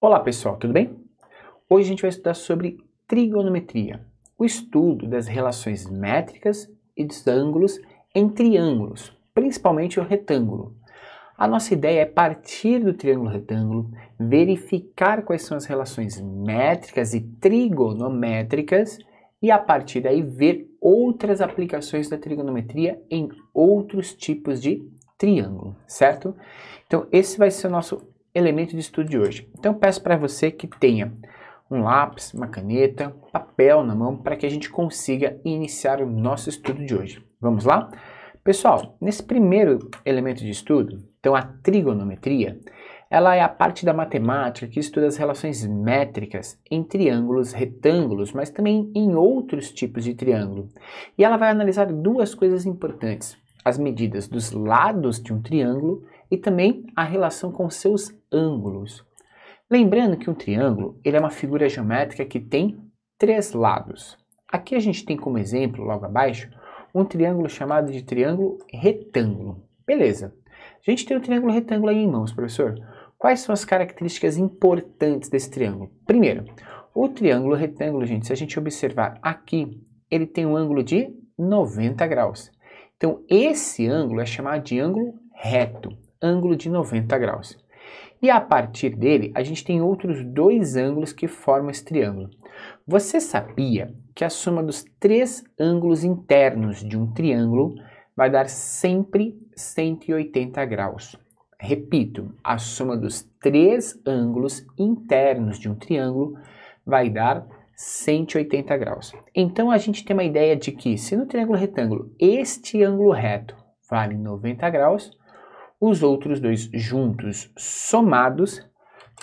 Olá pessoal, tudo bem? Hoje a gente vai estudar sobre trigonometria, o estudo das relações métricas e dos ângulos em triângulos, principalmente o retângulo. A nossa ideia é partir do triângulo retângulo, verificar quais são as relações métricas e trigonométricas e a partir daí ver outras aplicações da trigonometria em outros tipos de triângulo, certo? Então esse vai ser o nosso elemento de estudo de hoje. Então peço para você que tenha um lápis, uma caneta, papel na mão para que a gente consiga iniciar o nosso estudo de hoje. Vamos lá? Pessoal, nesse primeiro elemento de estudo, então a trigonometria, ela é a parte da matemática que estuda as relações métricas em triângulos, retângulos, mas também em outros tipos de triângulo. E ela vai analisar duas coisas importantes: as medidas dos lados de um triângulo e também a relação com seus ângulos. Lembrando que um triângulo ele é uma figura geométrica que tem três lados. Aqui a gente tem como exemplo, logo abaixo, um triângulo chamado de triângulo retângulo. Beleza. A gente tem o triângulo retângulo aí em mãos, professor. Quais são as características importantes desse triângulo? Primeiro, o triângulo retângulo, gente, se a gente observar aqui, ele tem um ângulo de 90 graus. Então, esse ângulo é chamado de ângulo reto, ângulo de 90 graus. E a partir dele, a gente tem outros dois ângulos que formam esse triângulo. Você sabia que a soma dos três ângulos internos de um triângulo vai dar sempre 180 graus? Repito, a soma dos três ângulos internos de um triângulo vai dar 180 graus. Então a gente tem uma ideia de que se no triângulo retângulo este ângulo reto vale 90 graus, os outros dois juntos somados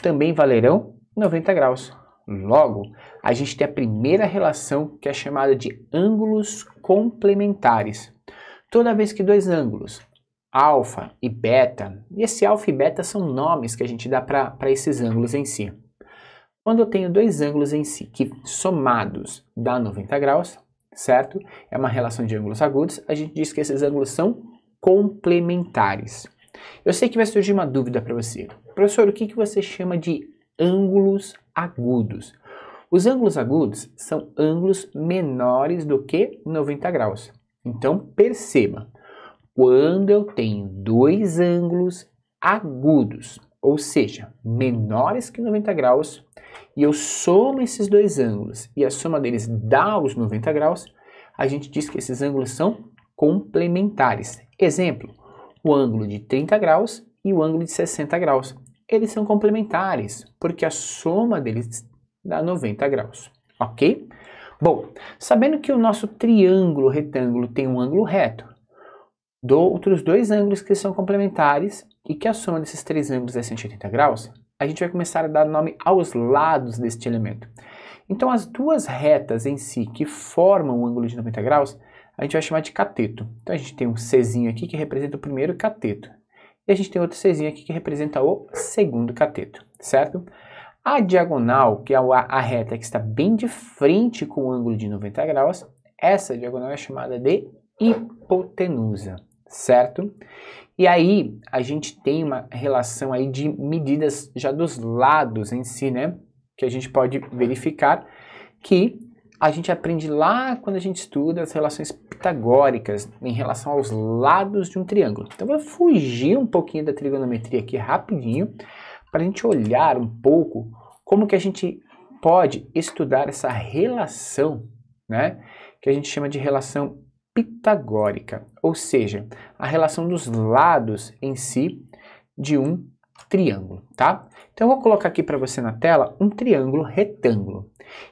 também valerão 90 graus. Logo, a gente tem a primeira relação que é chamada de ângulos complementares. Toda vez que dois ângulos, alfa e beta, e esse alfa e beta são nomes que a gente dá para esses ângulos em si. Quando eu tenho dois ângulos em si que somados dá 90 graus, certo? É uma relação de ângulos agudos, a gente diz que esses ângulos são complementares. Eu sei que vai surgir uma dúvida para você. Professor, o que você chama de ângulos agudos? Os ângulos agudos são ângulos menores do que 90 graus. Então, perceba, quando eu tenho dois ângulos agudos, ou seja, menores que 90 graus, e eu somo esses dois ângulos e a soma deles dá os 90 graus, a gente diz que esses ângulos são complementares. Exemplo, o ângulo de 30 graus e o ângulo de 60 graus. Eles são complementares, porque a soma deles dá 90 graus, ok? Bom, sabendo que o nosso triângulo retângulo tem um ângulo reto, outros dois ângulos que são complementares e que a soma desses três ângulos é 180 graus, a gente vai começar a dar nome aos lados deste elemento. Então, as duas retas em si que formam o ângulo de 90 graus, a gente vai chamar de cateto. Então a gente tem um Czinho aqui que representa o primeiro cateto. E a gente tem outro Czinho aqui que representa o segundo cateto, certo? A diagonal, que é a reta que está bem de frente com o ângulo de 90 graus, essa diagonal é chamada de hipotenusa, certo? E aí a gente tem uma relação aí de medidas já dos lados em si, né? Que a gente pode verificar que a gente aprende lá quando a gente estuda as relações pitagóricas em relação aos lados de um triângulo. Então eu vou fugir um pouquinho da trigonometria aqui rapidinho para a gente olhar um pouco como que a gente pode estudar essa relação, né, que a gente chama de relação pitagórica, ou seja, a relação dos lados em si de um triângulo, tá? Então eu vou colocar aqui para você na tela um triângulo retângulo.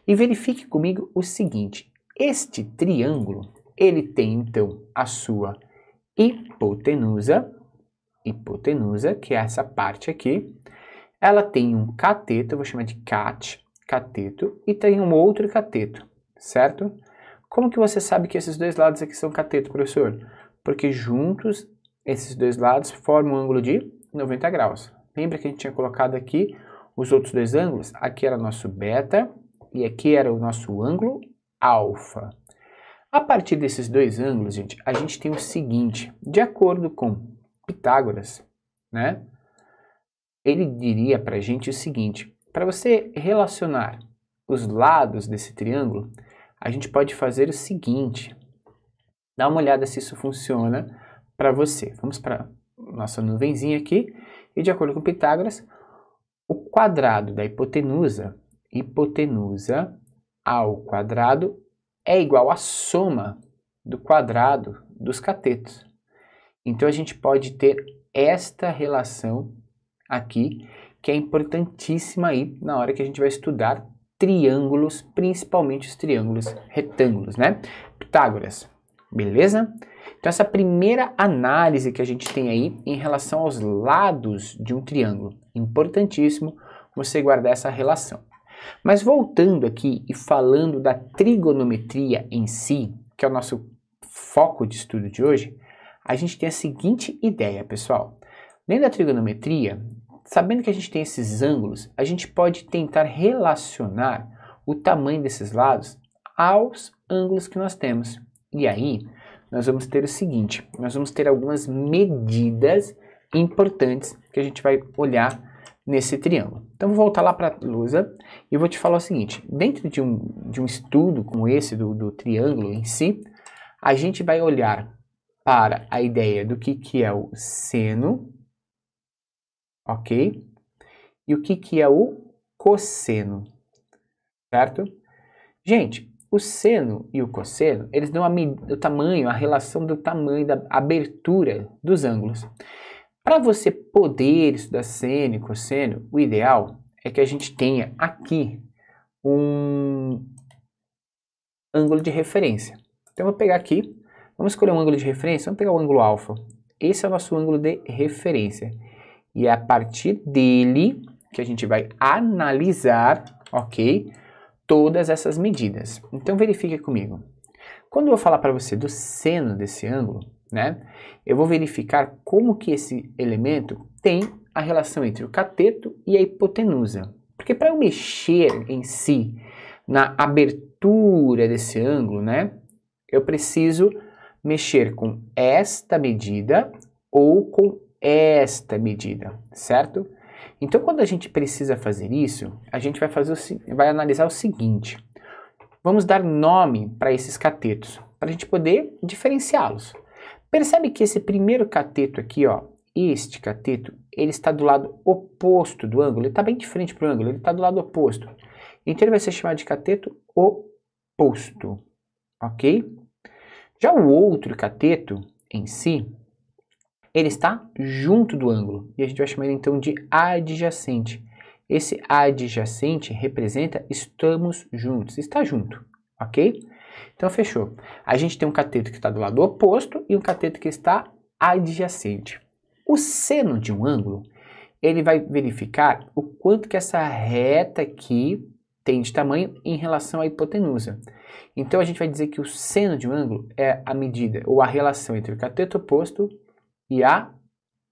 E verifique comigo o seguinte: este triângulo, ele tem então a sua hipotenusa, que é essa parte aqui. Ela tem um cateto, eu vou chamar de cateto, e tem um outro cateto, certo? Como que você sabe que esses dois lados aqui são cateto, professor? Porque juntos, esses dois lados formam um ângulo de 90 graus. Lembra que a gente tinha colocado aqui os outros dois ângulos? Aqui era nosso beta e aqui era o nosso ângulo alfa. A partir desses dois ângulos, gente, a gente tem o seguinte: de acordo com Pitágoras, né? Ele diria para a gente o seguinte: para você relacionar os lados desse triângulo, a gente pode fazer o seguinte. Dá uma olhada se isso funciona para você. Vamos para nossa nuvenzinha aqui. E de acordo com Pitágoras, o quadrado da hipotenusa ao quadrado é igual à soma do quadrado dos catetos. Então a gente pode ter esta relação aqui, que é importantíssima aí na hora que a gente vai estudar triângulos, principalmente os triângulos retângulos, né? Pitágoras, beleza? Então essa primeira análise que a gente tem aí em relação aos lados de um triângulo, importantíssimo você guardar essa relação. Mas voltando aqui e falando da trigonometria em si, que é o nosso foco de estudo de hoje, a gente tem a seguinte ideia, pessoal. Dentro da trigonometria, sabendo que a gente tem esses ângulos, a gente pode tentar relacionar o tamanho desses lados aos ângulos que nós temos. E aí, nós vamos ter o seguinte, nós vamos ter algumas medidas importantes que a gente vai olhar nesse triângulo. Então, vou voltar lá para a lousa e vou te falar o seguinte, dentro de um estudo como esse do triângulo em si, a gente vai olhar para a ideia do que é o seno, ok? E o que é o cosseno, certo? Gente, o seno e o cosseno, eles dão o tamanho, a relação do tamanho da abertura dos ângulos. Para você poder estudar seno e cosseno, o ideal é que a gente tenha aqui um ângulo de referência. Então, eu vou pegar aqui, vamos escolher um ângulo de referência, vamos pegar o ângulo alfa. Esse é o nosso ângulo de referência. E é a partir dele que a gente vai analisar, ok, todas essas medidas. Então, verifique comigo. Quando eu vou falar para você do seno desse ângulo, né, eu vou verificar como que esse elemento tem a relação entre o cateto e a hipotenusa. Porque para eu mexer em si na abertura desse ângulo, né, eu preciso mexer com esta medida ou com esta medida, certo? Então, quando a gente precisa fazer isso, a gente vai analisar o seguinte. Vamos dar nome para esses catetos, para a gente poder diferenciá-los. Percebe que esse primeiro cateto aqui, ó, este cateto, ele está do lado oposto do ângulo, ele está bem de frente para o ângulo, ele está do lado oposto. Então, ele vai ser chamado de cateto oposto, ok? Já o outro cateto em si, ele está junto do ângulo, e a gente vai chamar ele então de adjacente. Esse adjacente representa estamos juntos, está junto, ok? Então, fechou. A gente tem um cateto que está do lado oposto e um cateto que está adjacente. O seno de um ângulo, ele vai verificar o quanto que essa reta aqui tem de tamanho em relação à hipotenusa. Então, a gente vai dizer que o seno de um ângulo é a medida ou a relação entre o cateto oposto e a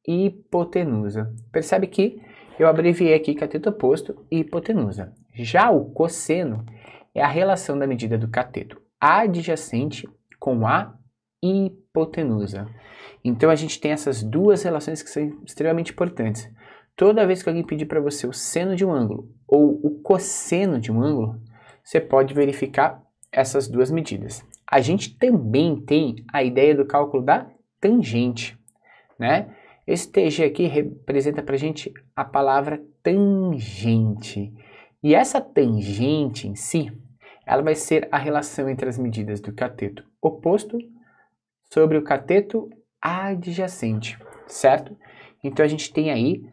hipotenusa. Percebe que eu abreviei aqui cateto oposto e hipotenusa. Já o cosseno é a relação da medida do cateto adjacente com a hipotenusa. Então a gente tem essas duas relações que são extremamente importantes. Toda vez que alguém pedir para você o seno de um ângulo ou o cosseno de um ângulo, você pode verificar essas duas medidas. A gente também tem a ideia do cálculo da tangente, né? Esse TG aqui representa para a gente a palavra tangente. E essa tangente em si, ela vai ser a relação entre as medidas do cateto oposto sobre o cateto adjacente, certo? Então a gente tem aí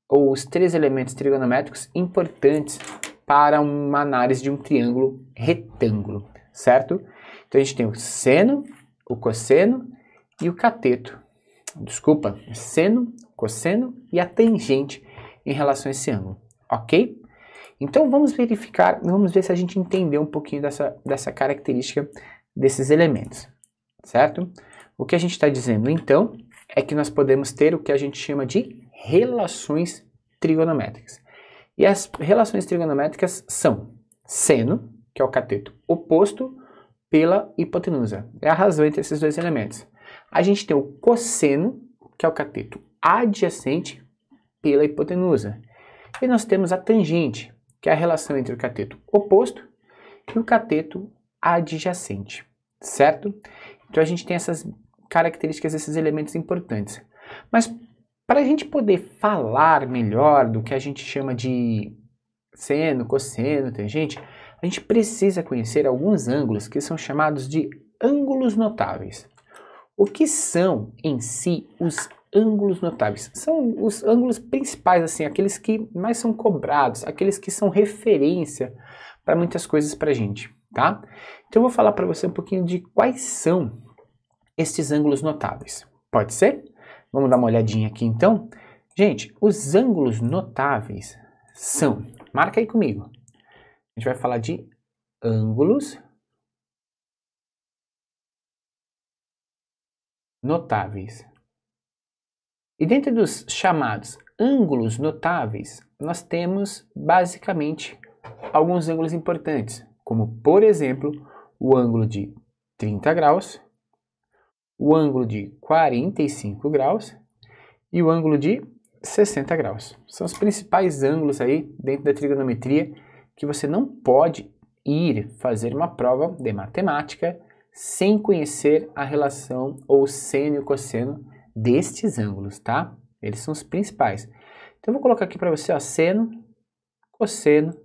os três elementos trigonométricos importantes para uma análise de um triângulo retângulo, certo? Então a gente tem o seno, o cosseno e o cateto. Desculpa, seno, cosseno e a tangente em relação a esse ângulo, ok? Então vamos verificar, vamos ver se a gente entendeu um pouquinho dessa característica desses elementos, certo? O que a gente está dizendo então é que nós podemos ter o que a gente chama de relações trigonométricas. E as relações trigonométricas são seno, que é o cateto oposto, pela hipotenusa. É a razão entre esses dois elementos. A gente tem o cosseno, que é o cateto adjacente, pela hipotenusa. E nós temos a tangente, que é a relação entre o cateto oposto e o cateto adjacente, certo? Então a gente tem essas características, esses elementos importantes. Mas para a gente poder falar melhor do que a gente chama de seno, cosseno, tangente, a gente precisa conhecer alguns ângulos que são chamados de ângulos notáveis. O que são em si os ângulos notáveis? São os ângulos principais, assim, aqueles que mais são cobrados, aqueles que são referência para muitas coisas para a gente, tá? Então eu vou falar para você um pouquinho de quais são estes ângulos notáveis. Pode ser? Vamos dar uma olhadinha aqui então. Gente, os ângulos notáveis são, marca aí comigo, a gente vai falar de ângulos notáveis. E dentro dos chamados ângulos notáveis, nós temos basicamente alguns ângulos importantes, como por exemplo, o ângulo de 30 graus, o ângulo de 45 graus e o ângulo de 60 graus. São os principais ângulos aí dentro da trigonometria que você não pode ir fazer uma prova de matemática sem conhecer a relação ou seno e cosseno destes ângulos, tá? Eles são os principais. Então eu vou colocar aqui para você, ó, seno, cosseno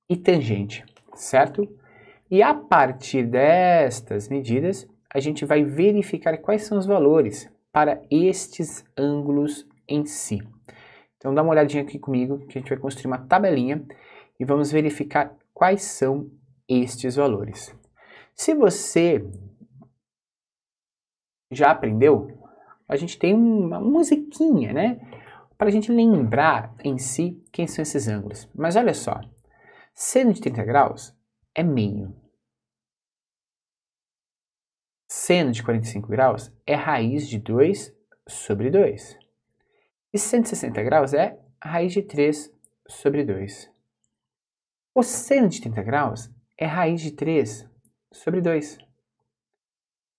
e tangente, certo? E a partir destas medidas, a gente vai verificar quais são os valores para estes ângulos em si. Então dá uma olhadinha aqui comigo, que a gente vai construir uma tabelinha e vamos verificar quais são estes valores. Se você já aprendeu, a gente tem uma musiquinha, né? Para a gente lembrar em si quem são esses ângulos. Mas olha só, seno de 30 graus é meio. Seno de 45 graus é raiz de 2 sobre 2. E 160 graus é raiz de 3 sobre 2. Cosseno de 30 graus é raiz de 3 sobre 2.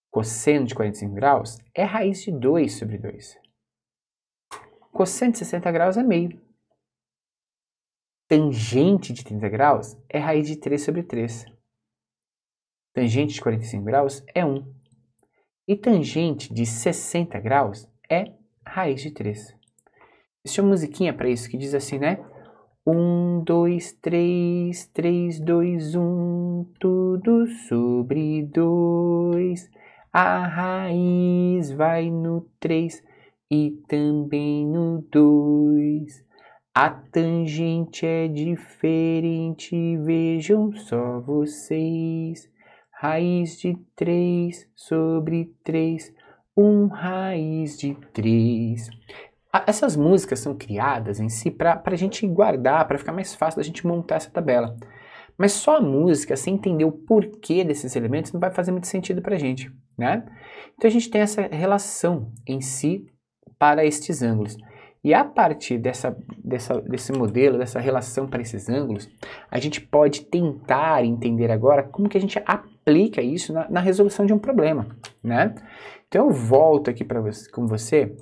Cosseno de 45 graus é raiz de 2 sobre 2. Cosseno de 60 graus é meio. Tangente de 30 graus é raiz de 3 sobre 3. Tangente de 45 graus é 1. E tangente de 60 graus é raiz de 3. Existe uma musiquinha para isso que diz assim, né? 1, 2, 3, 3, 2, 1, tudo sobre 2. A raiz vai no 3 e também no 2. A tangente é diferente, vejam só vocês. Raiz de 3 sobre 3, 1 raiz de 3. Essas músicas são criadas em si para a gente guardar, para ficar mais fácil da gente montar essa tabela. Mas só a música, sem entender o porquê desses elementos, não vai fazer muito sentido para a gente, né? Então a gente tem essa relação em si para estes ângulos. E a partir desse modelo, dessa relação para esses ângulos, a gente pode tentar entender agora como que a gente aplica isso na resolução de um problema, né? Então eu volto aqui com você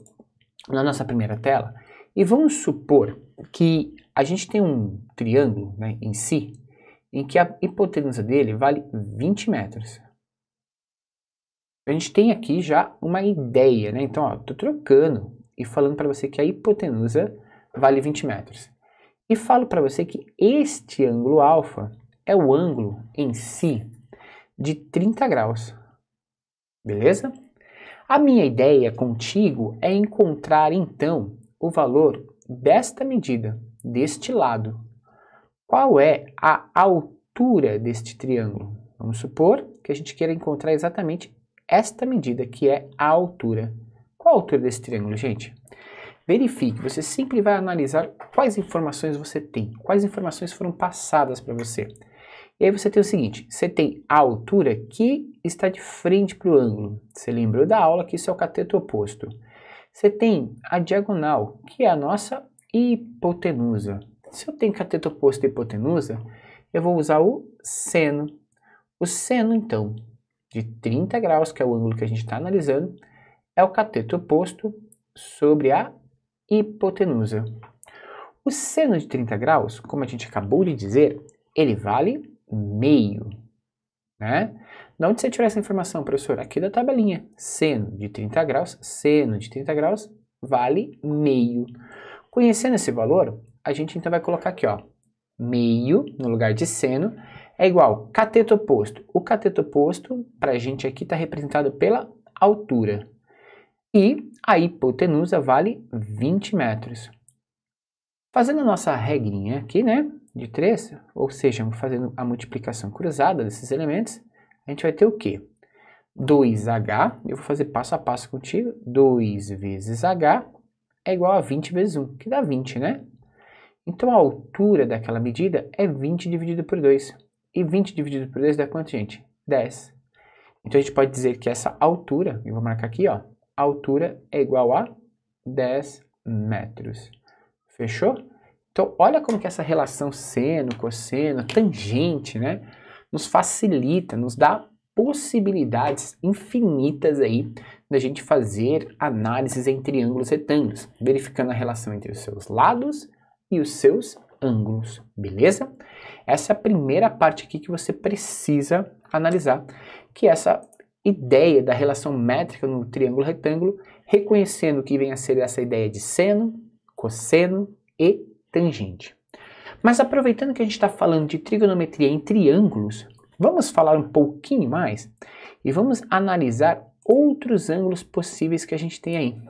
na nossa primeira tela e vamos supor que a gente tem um triângulo, né, em si, em que a hipotenusa dele vale 20 metros. A gente tem aqui já uma ideia, né? Então, estou trocando e falando para você que a hipotenusa vale 20 metros. E falo para você que este ângulo alfa é o ângulo em si de 30 graus. Beleza? A minha ideia contigo é encontrar, então, o valor desta medida, deste lado. Qual é a altura deste triângulo? Vamos supor que a gente queira encontrar exatamente esta medida, que é a altura. Qual a altura desse triângulo, gente? Verifique, você sempre vai analisar quais informações você tem, quais informações foram passadas para você. E aí você tem o seguinte, você tem a altura que está de frente para o ângulo. Você lembrou da aula que isso é o cateto oposto. Você tem a diagonal, que é a nossa hipotenusa. Se eu tenho cateto oposto e hipotenusa, eu vou usar o seno. O seno, então, de 30 graus, que é o ângulo que a gente está analisando, é o cateto oposto sobre a hipotenusa. O seno de 30 graus, como a gente acabou de dizer, ele vale meio, né? De onde você tirou essa informação, professor? Aqui da tabelinha. Seno de 30 graus vale meio. Conhecendo esse valor, a gente então vai colocar aqui, ó, meio no lugar de seno é igual cateto oposto. O cateto oposto, para a gente aqui, está representado pela altura. E a hipotenusa vale 20 metros. Fazendo a nossa regrinha aqui, né, de 3, ou seja, fazendo a multiplicação cruzada desses elementos, a gente vai ter o quê? 2h, eu vou fazer passo a passo contigo, 2 vezes h é igual a 20 vezes 1, que dá 20, né? Então a altura daquela medida é 20 dividido por 2. E 20 dividido por 2 dá quanto, gente? 10. Então a gente pode dizer que essa altura, eu vou marcar aqui, ó, a altura é igual a 10 metros. Fechou? Então olha como que essa relação seno, cosseno, tangente, né, nos facilita, nos dá possibilidades infinitas aí da gente fazer análises em triângulos retângulos, verificando a relação entre os seus lados e os seus ângulos, beleza? Essa é a primeira parte aqui que você precisa analisar, que é essa ideia da relação métrica no triângulo retângulo, reconhecendo que vem a ser essa ideia de seno, cosseno e tangente. Mas aproveitando que a gente está falando de trigonometria em triângulos, vamos falar um pouquinho mais e vamos analisar outros ângulos possíveis que a gente tem aí,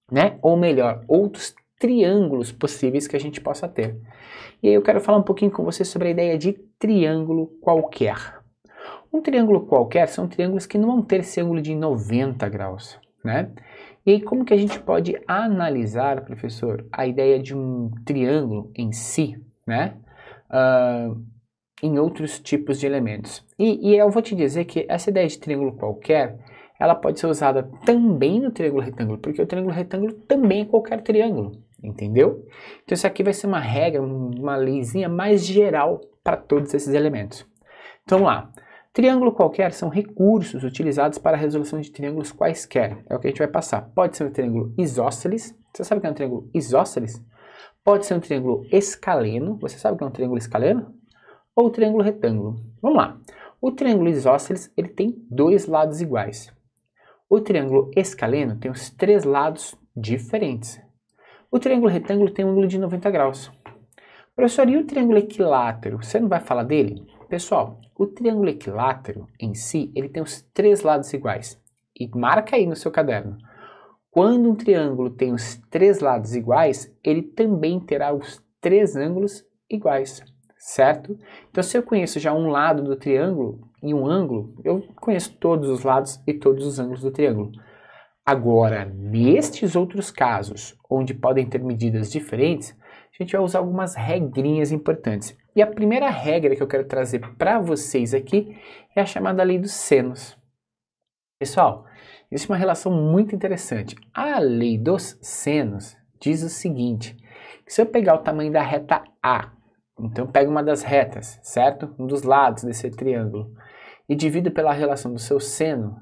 né? Ou melhor, outros triângulos possíveis que a gente possa ter. E aí eu quero falar um pouquinho com você sobre a ideia de triângulo qualquer. Um triângulo qualquer são triângulos que não vão ter esse ângulo de 90 graus, né? E aí como que a gente pode analisar, professor, a ideia de um triângulo em si, né? Em outros tipos de elementos. E eu vou te dizer que essa ideia de triângulo qualquer, ela pode ser usada também no triângulo retângulo, porque o triângulo retângulo também é qualquer triângulo, entendeu? Então isso aqui vai ser uma regra, uma leizinha mais geral para todos esses elementos. Então vamos lá. Triângulo qualquer são recursos utilizados para a resolução de triângulos quaisquer. É o que a gente vai passar. Pode ser um triângulo isósceles. Você sabe o que é um triângulo isósceles? Pode ser um triângulo escaleno. Você sabe o que é um triângulo escaleno? Ou triângulo retângulo. Vamos lá. O triângulo isósceles ele tem 2 lados iguais. O triângulo escaleno tem os 3 lados diferentes. O triângulo retângulo tem um ângulo de 90 graus. Professor, e o triângulo equilátero? Você não vai falar dele? Pessoal, o triângulo equilátero em si, ele tem os 3 lados iguais. E marca aí no seu caderno. Quando um triângulo tem os 3 lados iguais, ele também terá os 3 ângulos iguais. Certo? Então, se eu conheço já um lado do triângulo e um ângulo, eu conheço todos os lados e todos os ângulos do triângulo. Agora, nestes outros casos, onde podem ter medidas diferentes, a gente vai usar algumas regrinhas importantes. E a primeira regra que eu quero trazer para vocês aqui é a chamada lei dos senos. Pessoal, existe uma relação muito interessante. A lei dos senos diz o seguinte, que se eu pegar o tamanho da reta A, então pego uma das retas, certo? Um dos lados desse triângulo e divido pela relação do seu seno,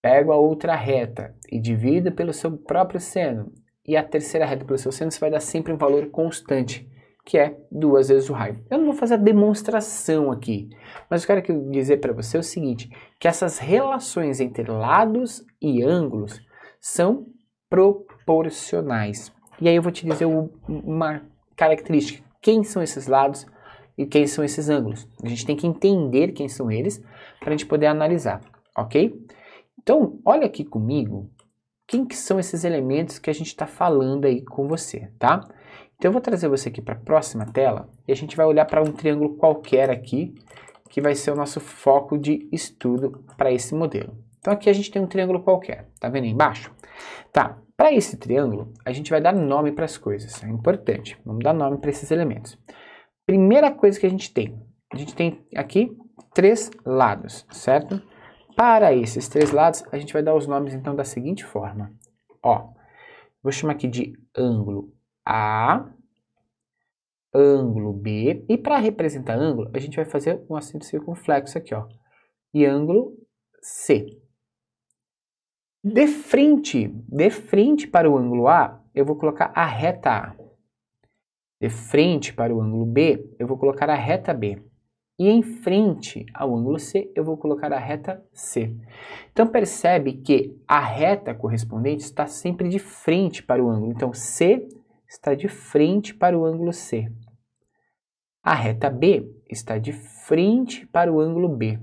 pego a outra reta e divido pelo seu próprio seno e a terceira reta pelo seu seno, você vai dar sempre um valor constante, que é 2 vezes o raio. Eu não vou fazer a demonstração aqui, mas eu quero dizer para você o seguinte, que essas relações entre lados e ângulos são proporcionais. E aí eu vou te dizer uma característica. Quem são esses lados e quem são esses ângulos. A gente tem que entender quem são eles para a gente poder analisar, ok? Então, olha aqui comigo, quem que são esses elementos que a gente está falando aí com você, tá? Então eu vou trazer você aqui para a próxima tela e a gente vai olhar para um triângulo qualquer aqui, que vai ser o nosso foco de estudo para esse modelo. Então aqui a gente tem um triângulo qualquer, tá vendo aí embaixo? Tá. Para esse triângulo, a gente vai dar nome para as coisas, é importante. Vamos dar nome para esses elementos. Primeira coisa que a gente tem aqui 3 lados, certo? Para esses 3 lados, a gente vai dar os nomes então da seguinte forma. Ó, vou chamar aqui de ângulo A, ângulo B, e para representar ângulo, a gente vai fazer um acento circunflexo aqui, ó, e ângulo C. De frente para o ângulo A, eu vou colocar a reta A. De frente para o ângulo B, eu vou colocar a reta B. E em frente ao ângulo C, eu vou colocar a reta C. Então, percebe que a reta correspondente está sempre de frente para o ângulo. Então, C está de frente para o ângulo C. A reta B está de frente para o ângulo B.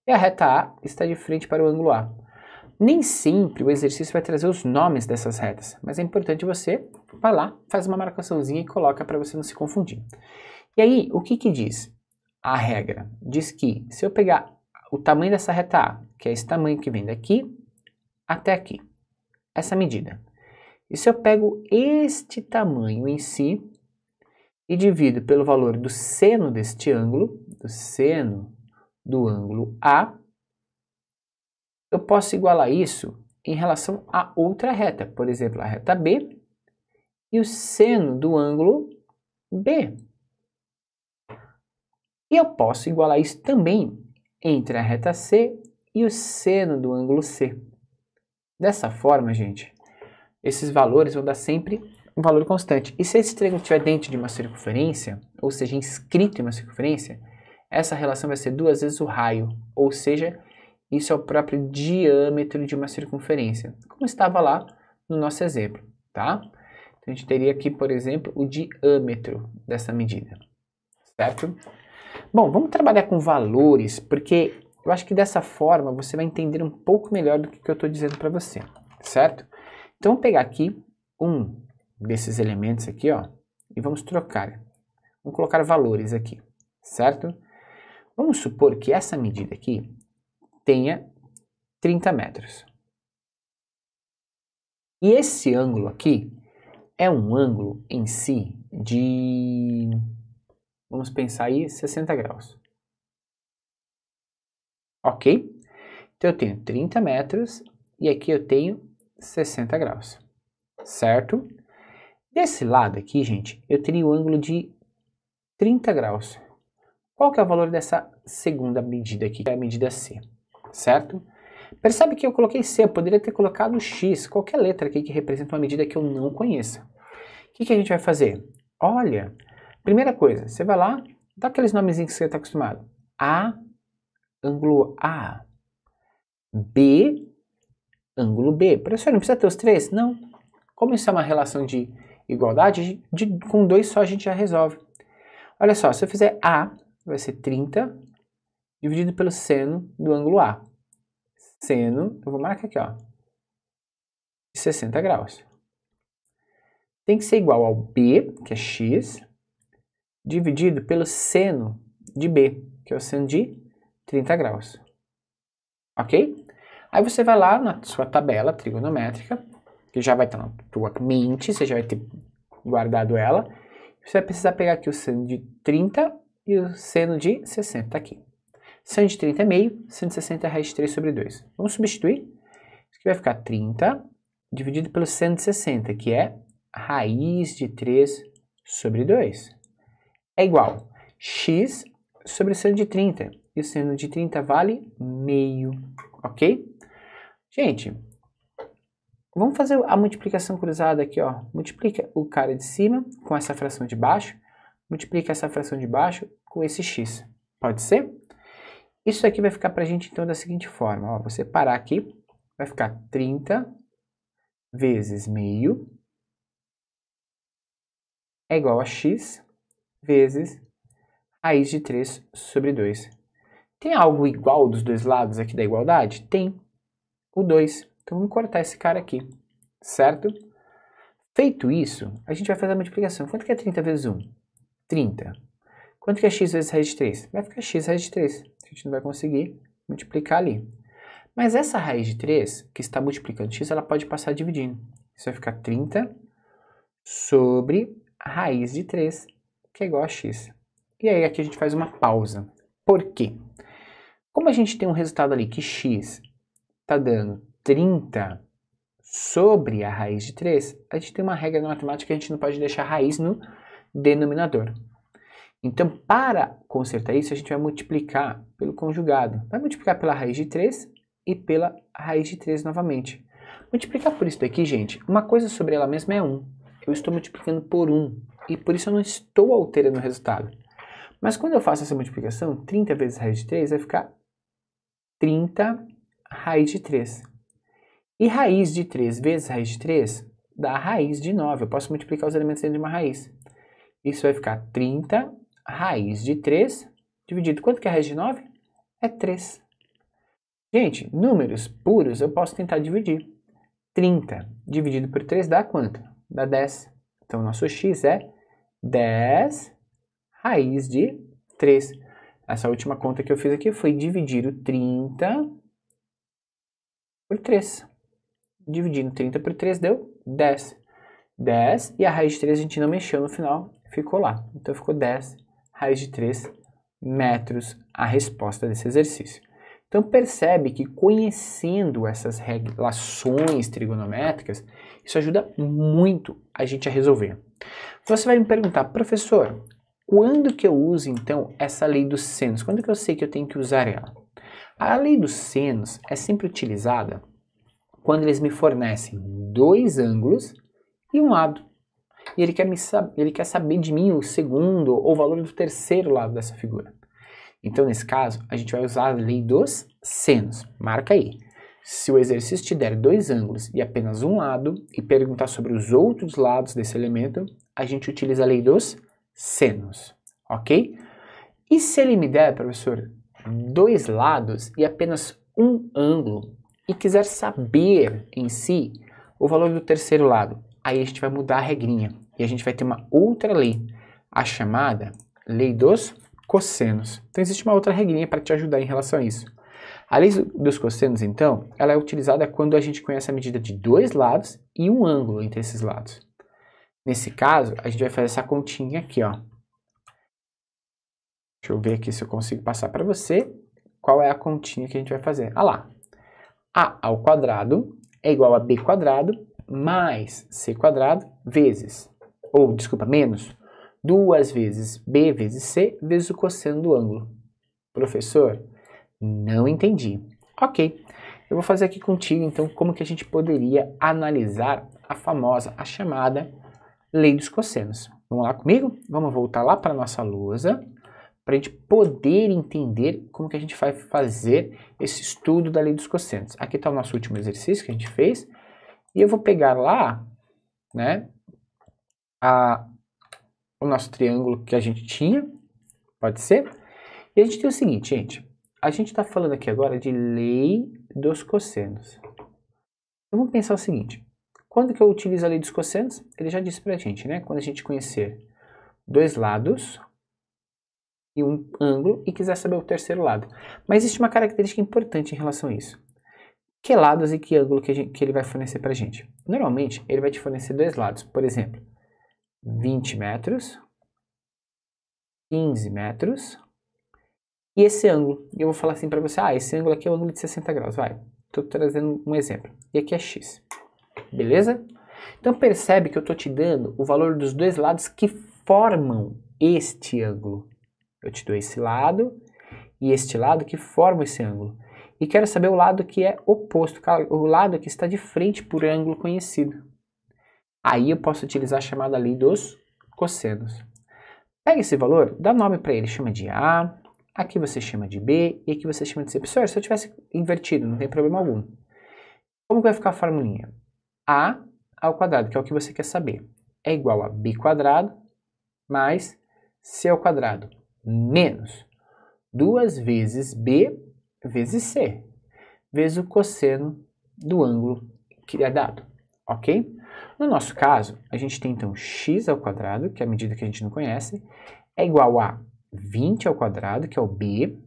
E a reta A está de frente para o ângulo A. Nem sempre o exercício vai trazer os nomes dessas retas, mas é importante você, vai lá, faz uma marcaçãozinha e coloca para você não se confundir. E aí, o que que diz? A regra diz que se eu pegar o tamanho dessa reta A, que é esse tamanho que vem daqui até aqui, essa medida, e se eu pego este tamanho em si e divido pelo valor do seno deste ângulo, do seno do ângulo A, eu posso igualar isso em relação a outra reta, por exemplo, a reta B e o seno do ângulo B. E eu posso igualar isso também entre a reta C e o seno do ângulo C. Dessa forma, gente, esses valores vão dar sempre um valor constante. E se esse triângulo estiver dentro de uma circunferência, ou seja, inscrito em uma circunferência, essa relação vai ser 2 vezes o raio, ou seja, isso é o próprio diâmetro de uma circunferência, como estava lá no nosso exemplo, tá? Então, a gente teria aqui, por exemplo, o diâmetro dessa medida, certo? Bom, vamos trabalhar com valores, porque eu acho que dessa forma você vai entender um pouco melhor do que eu estou dizendo para você, certo? Então, vamos pegar aqui um desses elementos aqui, ó, e vamos trocar. Vamos colocar valores aqui, certo? Vamos supor que essa medida aqui tenha 30 metros. E esse ângulo aqui é um ângulo em si de, vamos pensar aí, 60 graus. Ok? Então eu tenho 30 metros e aqui eu tenho 60 graus, certo? Desse lado aqui, gente, eu teria o ângulo de 30 graus. Qual que é o valor dessa segunda medida aqui, que é a medida C? Certo? Percebe que eu coloquei C, eu poderia ter colocado X, qualquer letra aqui que representa uma medida que eu não conheça. O que que a gente vai fazer? Olha, primeira coisa, você vai lá, dá aqueles nomezinhos que você está acostumado. A, ângulo A. B, ângulo B. Professor, não precisa ter os três? Não. Como isso é uma relação de igualdade, com dois só a gente já resolve. Olha só, se eu fizer A, vai ser 30 dividido pelo seno do ângulo A. Seno, eu vou marcar aqui, ó, de 60 graus. Tem que ser igual ao B, que é x, dividido pelo seno de B, que é o seno de 30 graus. Ok? Aí você vai lá na sua tabela trigonométrica, que já vai estar na tua mente, você já vai ter guardado ela. Você vai precisar pegar aqui o seno de 30 e o seno de 60 aqui. Seno de 30 é meio, seno de 60 é raiz de 3 sobre 2. Vamos substituir. Isso aqui vai ficar 30 dividido pelo seno de 60, que é raiz de 3 sobre 2. É igual x sobre o seno de 30. E o seno de 30 vale meio. Ok? Gente, vamos fazer a multiplicação cruzada aqui, ó. Multiplica o cara de cima com essa fração de baixo. Multiplica essa fração de baixo com esse x. Pode ser? Isso aqui vai ficar para a gente, então, da seguinte forma. Ó, vou separar aqui. Vai ficar 30 vezes meio é igual a x vezes raiz de 3 sobre 2. Tem algo igual dos dois lados aqui da igualdade? Tem. O 2. Então, vamos cortar esse cara aqui. Certo? Feito isso, a gente vai fazer a multiplicação. Quanto que é 30 vezes 1? 30. Quanto que é x vezes raiz de 3? Vai ficar x raiz de 3. A gente não vai conseguir multiplicar ali. Mas essa raiz de 3, que está multiplicando x, ela pode passar dividindo. Isso vai ficar 30 sobre a raiz de 3, que é igual a x. E aí aqui a gente faz uma pausa. Por quê? Como a gente tem um resultado ali que x está dando 30 sobre a raiz de 3, a gente tem uma regra na matemática que a gente não pode deixar a raiz no denominador. Então, para consertar isso, a gente vai multiplicar pelo conjugado. Vai multiplicar pela raiz de 3 e pela raiz de 3 novamente. Multiplicar por isso daqui, gente, uma coisa sobre ela mesma é 1. Eu estou multiplicando por 1. e por isso eu não estou alterando o resultado. Mas quando eu faço essa multiplicação, 30 vezes raiz de 3 vai ficar 30 raiz de 3. E raiz de 3 vezes raiz de 3 dá a raiz de 9. Eu posso multiplicar os elementos dentro de uma raiz. Isso vai ficar 30 raiz de 3 dividido. Quanto que é a raiz de 9? É 3. Gente, números puros eu posso tentar dividir. 30 dividido por 3 dá quanto? Dá 10. Então, nosso x é 10 raiz de 3. Essa última conta que eu fiz aqui foi dividir o 30 por 3. Dividindo 30 por 3 deu 10. 10 e a raiz de 3 a gente não mexeu no final, ficou lá. Então, ficou 10 raiz de 3 metros a resposta desse exercício. Então, percebe que conhecendo essas relações trigonométricas, isso ajuda muito a gente a resolver. Você vai me perguntar, professor, quando que eu uso, então, essa lei dos senos? Quando que eu sei que eu tenho que usar ela? A lei dos senos é sempre utilizada quando eles me fornecem dois ângulos e um lado. E ele quer saber de mim o segundo ou o valor do terceiro lado dessa figura. Então, nesse caso, a gente vai usar a lei dos senos. Marca aí. Se o exercício te der dois ângulos e apenas um lado, e perguntar sobre os outros lados desse elemento, a gente utiliza a lei dos senos, ok? E se ele me der, professor, dois lados e apenas um ângulo, e quiser saber em si o valor do terceiro lado, aí a gente vai mudar a regrinha, e a gente vai ter uma outra lei, a chamada lei dos cossenos. Então existe uma outra regrinha para te ajudar em relação a isso. A lei dos cossenos, então, ela é utilizada quando a gente conhece a medida de dois lados e um ângulo entre esses lados. Nesse caso, a gente vai fazer essa continha aqui, ó. Deixa eu ver aqui se eu consigo passar para você qual é a continha que a gente vai fazer. Ah lá, a ao quadrado é igual a b quadrado mais c quadrado vezes, ou desculpa, menos, 2 vezes b vezes c vezes o cosseno do ângulo. Professor, não entendi. Ok, eu vou fazer aqui contigo, então, como que a gente poderia analisar a chamada lei dos cossenos. Vamos lá comigo? Vamos voltar lá para a nossa lousa, para a gente poder entender como que a gente vai fazer esse estudo da lei dos cossenos. Aqui está o nosso último exercício que a gente fez, e eu vou pegar lá, né, o nosso triângulo que a gente tinha, pode ser? E a gente tem o seguinte, gente, a gente está falando aqui agora de lei dos cossenos. Então vamos pensar o seguinte, quando que eu utilizo a lei dos cossenos? Ele já disse pra gente, né? Quando a gente conhecer dois lados e um ângulo e quiser saber o terceiro lado. Mas existe uma característica importante em relação a isso. Que lados e que ângulo que ele vai fornecer pra gente? Normalmente, ele vai te fornecer dois lados. Por exemplo, 20 metros, 15 metros e esse ângulo. E eu vou falar assim pra você, esse ângulo aqui é o ângulo de 60 graus, vai. Estou trazendo um exemplo. E aqui é x. Beleza? Então percebe que eu estou te dando o valor dos dois lados que formam este ângulo. Eu te dou esse lado e este lado que formam esse ângulo. E quero saber o lado que é oposto, o lado que está de frente por ângulo conhecido. Aí eu posso utilizar a chamada lei dos cossenos. Pega esse valor, dá nome para ele, chama de A, aqui você chama de B e aqui você chama de C. Professor, se eu tivesse invertido, não tem problema algum. Como que vai ficar a formulinha? A ao quadrado, que é o que você quer saber, é igual a b quadrado mais c ao quadrado menos 2 vezes b vezes c, vezes o cosseno do ângulo que é dado, ok? No nosso caso, a gente tem então x ao quadrado, que é a medida que a gente não conhece, é igual a 20 ao quadrado, que é o b,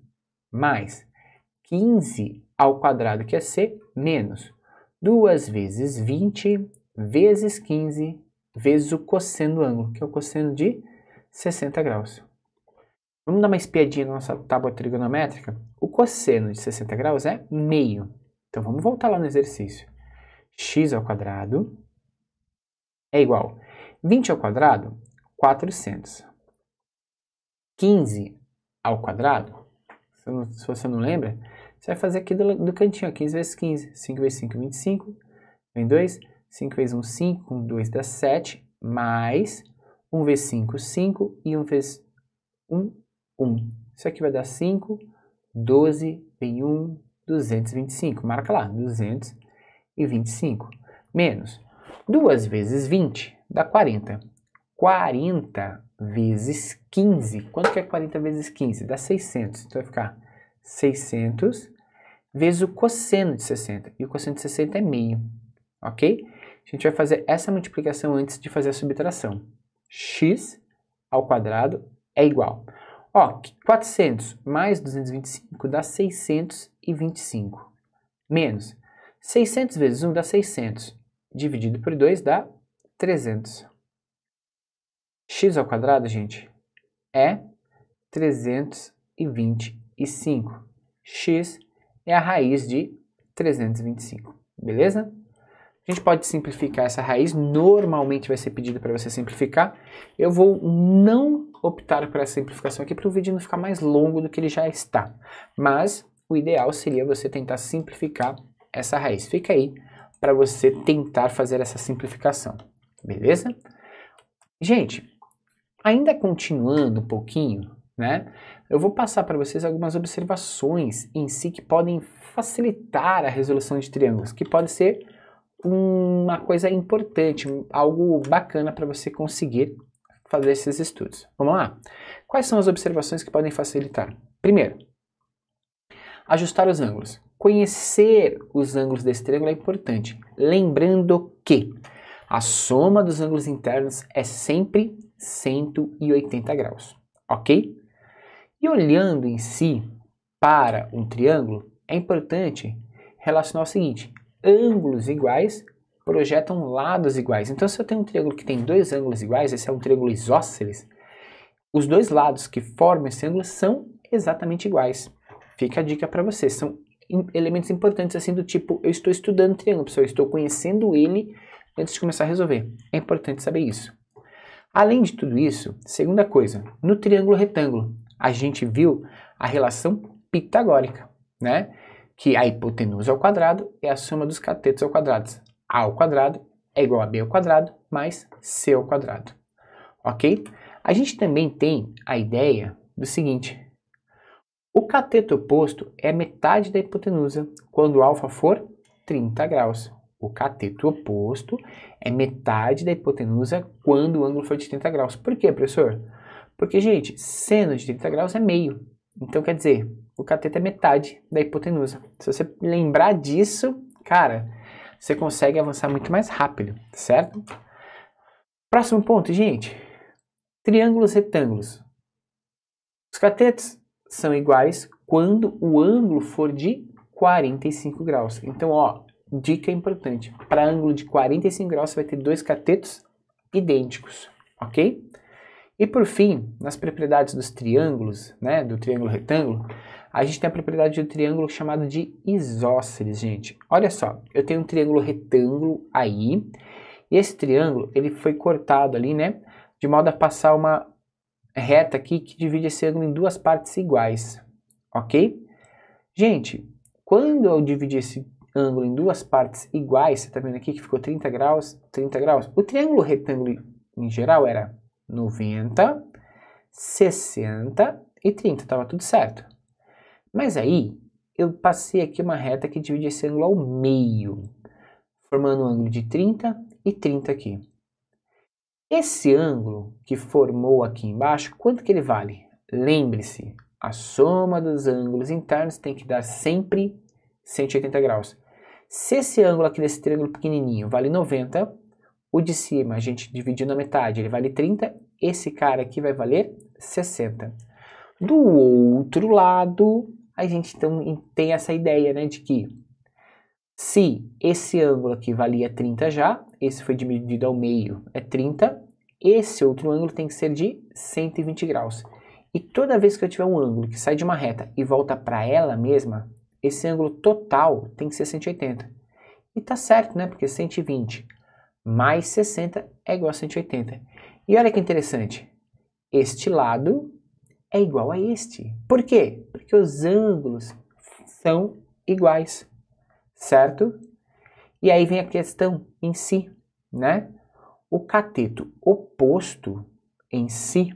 mais 15 ao quadrado, que é c, menos 2 vezes 20 vezes 15 vezes o cosseno do ângulo, que é o cosseno de 60 graus. Vamos dar uma espiadinha na nossa tábua trigonométrica? O cosseno de 60 graus é meio. Então vamos voltar lá no exercício. X ao quadrado é igual a 20 ao quadrado, 400. 15 ao quadrado, se você não lembra, você vai fazer aqui do cantinho, 15 vezes 15. 5 vezes 5, 25. Vem 2. 5 vezes 1, 5. 2 dá 7. Mais 1 vezes 5, 5, e 1 vezes 1, 1. Isso aqui vai dar 5, 12, vem 1, 225. Marca lá, 225. Menos 2 vezes 20 dá 40. 40 vezes 15. Quanto que é 40 vezes 15? Dá 600. Então vai ficar 600 vezes o cosseno de 60. E o cosseno de 60 é meio. Ok? A gente vai fazer essa multiplicação antes de fazer a subtração. X ao quadrado é igual. Ó, 400 mais 225 dá 625. Menos 600 vezes 1 dá 600. Dividido por 2 dá 300. X ao quadrado, gente, é 325. X é a raiz de 325. Beleza? A gente pode simplificar essa raiz. Normalmente vai ser pedido para você simplificar. Eu vou não optar por essa simplificação aqui para o vídeo não ficar mais longo do que ele já está. Mas o ideal seria você tentar simplificar essa raiz. Fica aí para você tentar fazer essa simplificação. Beleza? Gente, ainda continuando um pouquinho, né? Eu vou passar para vocês algumas observações em si que podem facilitar a resolução de triângulos, que pode ser uma coisa importante, algo bacana para você conseguir fazer esses estudos. Vamos lá? Quais são as observações que podem facilitar? Primeiro, ajustar os ângulos. Conhecer os ângulos desse triângulo é importante. Lembrando que a soma dos ângulos internos é sempre 180 graus, ok? E olhando em si para um triângulo, é importante relacionar o seguinte: ângulos iguais projetam lados iguais. Então, se eu tenho um triângulo que tem dois ângulos iguais, esse é um triângulo isósceles, os dois lados que formam esse ângulo são exatamente iguais. Fica a dica para você. São elementos importantes assim do tipo, eu estou estudando triângulo, pessoal, eu estou conhecendo ele antes de começar a resolver. É importante saber isso. Além de tudo isso, segunda coisa, no triângulo retângulo, a gente viu a relação pitagórica, né? Que a hipotenusa ao quadrado é a soma dos catetos ao quadrado. A ao quadrado é igual a B ao quadrado mais C ao quadrado. Ok? A gente também tem a ideia do seguinte: o cateto oposto é metade da hipotenusa quando o alfa for 30 graus. O cateto oposto é metade da hipotenusa quando o ângulo for de 30 graus. Por quê, professor? Porque, gente, seno de 30 graus é meio. Então, quer dizer, o cateto é metade da hipotenusa. Se você lembrar disso, cara, você consegue avançar muito mais rápido, certo? Próximo ponto, gente. Triângulos retângulos. Os catetos são iguais quando o ângulo for de 45 graus. Então, ó, dica importante. Para ângulo de 45 graus, você vai ter dois catetos idênticos, ok? E por fim, nas propriedades dos triângulos, né, do triângulo retângulo, a gente tem a propriedade do triângulo chamado de isósceles, gente. Olha só, eu tenho um triângulo retângulo aí, e esse triângulo, ele foi cortado ali, né, de modo a passar uma reta aqui que divide esse ângulo em duas partes iguais, ok? Gente, quando eu dividi esse ângulo em duas partes iguais, você está vendo aqui que ficou 30 graus, 30 graus, o triângulo retângulo em geral era 90, 60 e 30, estava tudo certo. Mas aí, eu passei aqui uma reta que divide esse ângulo ao meio, formando um ângulo de 30 e 30 aqui. Esse ângulo que formou aqui embaixo, quanto que ele vale? Lembre-se, a soma dos ângulos internos tem que dar sempre 180 graus. Se esse ângulo aqui desse triângulo pequenininho vale 90, o de cima a gente dividiu na metade, ele vale 30, esse cara aqui vai valer 60. Do outro lado, a gente então tem essa ideia, né, de que se esse ângulo aqui valia 30 já, esse foi dividido ao meio, é 30, esse outro ângulo tem que ser de 120 graus. E toda vez que eu tiver um ângulo que sai de uma reta e volta para ela mesma, esse ângulo total tem que ser 180. E tá certo, né, porque 120 mais 60 é igual a 180. E olha que interessante, este lado é igual a este. Por quê? Porque os ângulos são iguais, certo? E aí vem a questão em si, né? O cateto oposto em si,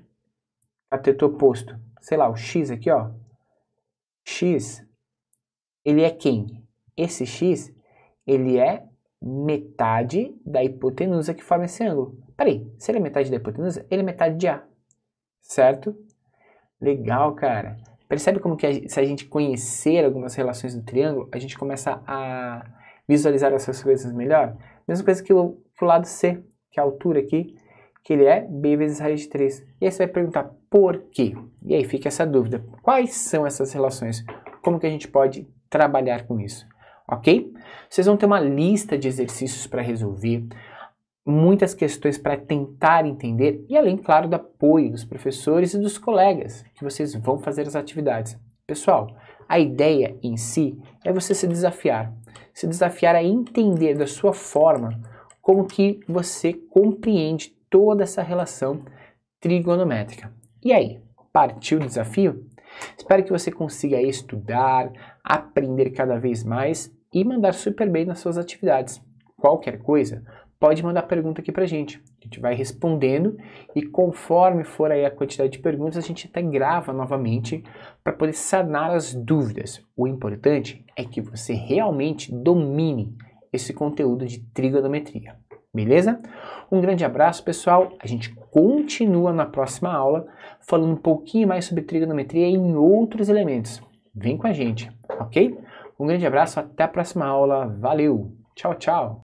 cateto oposto, sei lá, o x aqui, ó, x, ele é quem? Esse x, ele é metade da hipotenusa que forma esse ângulo. Peraí, se ele é metade da hipotenusa, ele é metade de A, certo? Legal, cara. Percebe como que se a gente conhecer algumas relações do triângulo, a gente começa a visualizar essas coisas melhor? Mesma coisa que o lado C, que é a altura aqui, que ele é B vezes raiz de 3. E aí você vai perguntar por quê? E aí fica essa dúvida. Quais são essas relações? Como que a gente pode trabalhar com isso? Ok? Vocês vão ter uma lista de exercícios para resolver, muitas questões para tentar entender e além, claro, do apoio dos professores e dos colegas que vocês vão fazer as atividades. Pessoal, a ideia em si é você se desafiar a entender da sua forma como que você compreende toda essa relação trigonométrica. E aí, partiu o desafio? Espero que você consiga estudar, aprender cada vez mais e mandar super bem nas suas atividades. Qualquer coisa, pode mandar pergunta aqui pra gente. A gente vai respondendo e conforme for aí a quantidade de perguntas, a gente até grava novamente para poder sanar as dúvidas. O importante é que você realmente domine esse conteúdo de trigonometria. Beleza? Um grande abraço, pessoal. A gente continua na próxima aula falando um pouquinho mais sobre trigonometria em outros elementos. Vem com a gente, ok? Um grande abraço, até a próxima aula. Valeu! Tchau, tchau!